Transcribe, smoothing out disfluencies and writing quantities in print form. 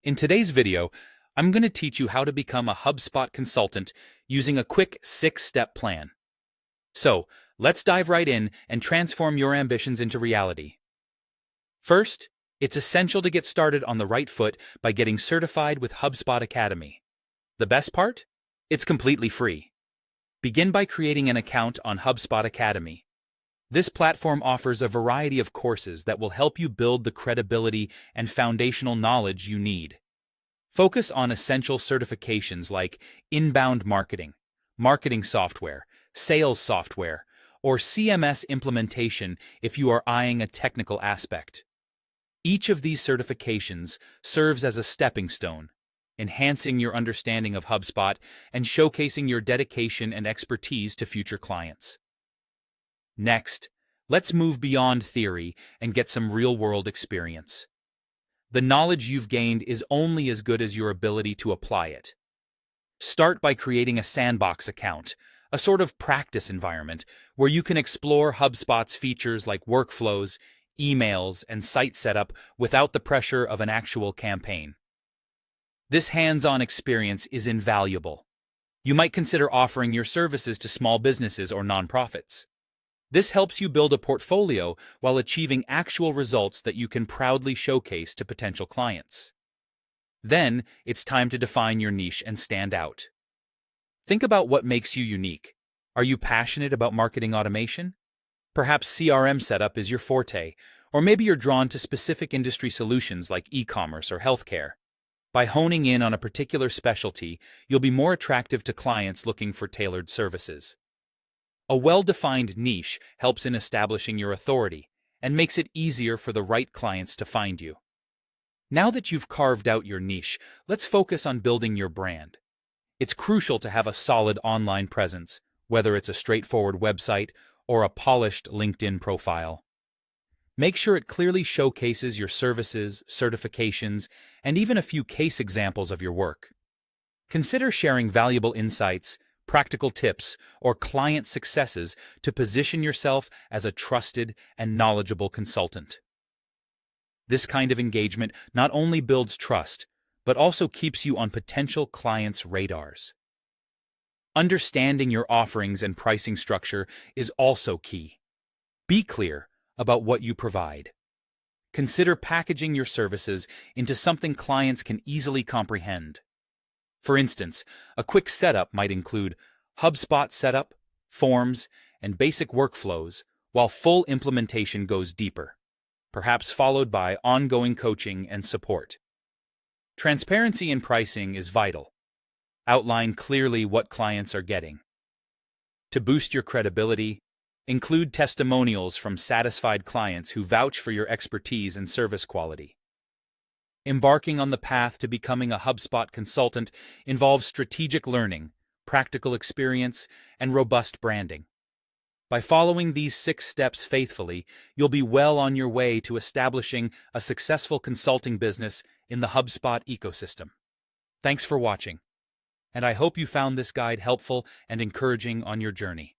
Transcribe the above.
In today's video, I'm going to teach you how to become a HubSpot consultant using a quick 6-step plan. So, let's dive right in and transform your ambitions into reality. First, it's essential to get started on the right foot by getting certified with HubSpot Academy. The best part? It's completely free. Begin by creating an account on HubSpot Academy. This platform offers a variety of courses that will help you build the credibility and foundational knowledge you need. Focus on essential certifications like inbound marketing, marketing software, sales software, or CMS implementation if you are eyeing a technical aspect. Each of these certifications serves as a stepping stone, enhancing your understanding of HubSpot and showcasing your dedication and expertise to future clients. Next, let's move beyond theory and get some real-world experience. The knowledge you've gained is only as good as your ability to apply it. Start by creating a sandbox account, a sort of practice environment where you can explore HubSpot's features like workflows, emails, and site setup without the pressure of an actual campaign. This hands-on experience is invaluable. You might consider offering your services to small businesses or nonprofits. This helps you build a portfolio while achieving actual results that you can proudly showcase to potential clients. Then, it's time to define your niche and stand out. Think about what makes you unique. Are you passionate about marketing automation? Perhaps CRM setup is your forte, or maybe you're drawn to specific industry solutions like e-commerce or healthcare. By honing in on a particular specialty, you'll be more attractive to clients looking for tailored services. A well-defined niche helps in establishing your authority and makes it easier for the right clients to find you. Now that you've carved out your niche, let's focus on building your brand. It's crucial to have a solid online presence, whether it's a straightforward website or a polished LinkedIn profile. Make sure it clearly showcases your services, certifications, and even a few case examples of your work. Consider sharing valuable insights, practical tips, or client successes to position yourself as a trusted and knowledgeable consultant. This kind of engagement not only builds trust, but also keeps you on potential clients' radars. Understanding your offerings and pricing structure is also key. Be clear about what you provide. Consider packaging your services into something clients can easily comprehend. For instance, a quick setup might include HubSpot setup, forms, and basic workflows, while full implementation goes deeper, perhaps followed by ongoing coaching and support. Transparency in pricing is vital. Outline clearly what clients are getting. To boost your credibility, include testimonials from satisfied clients who vouch for your expertise and service quality. Embarking on the path to becoming a HubSpot consultant involves strategic learning, practical experience, and robust branding. By following these 6 steps faithfully, you'll be well on your way to establishing a successful consulting business in the HubSpot ecosystem. Thanks for watching, and I hope you found this guide helpful and encouraging on your journey.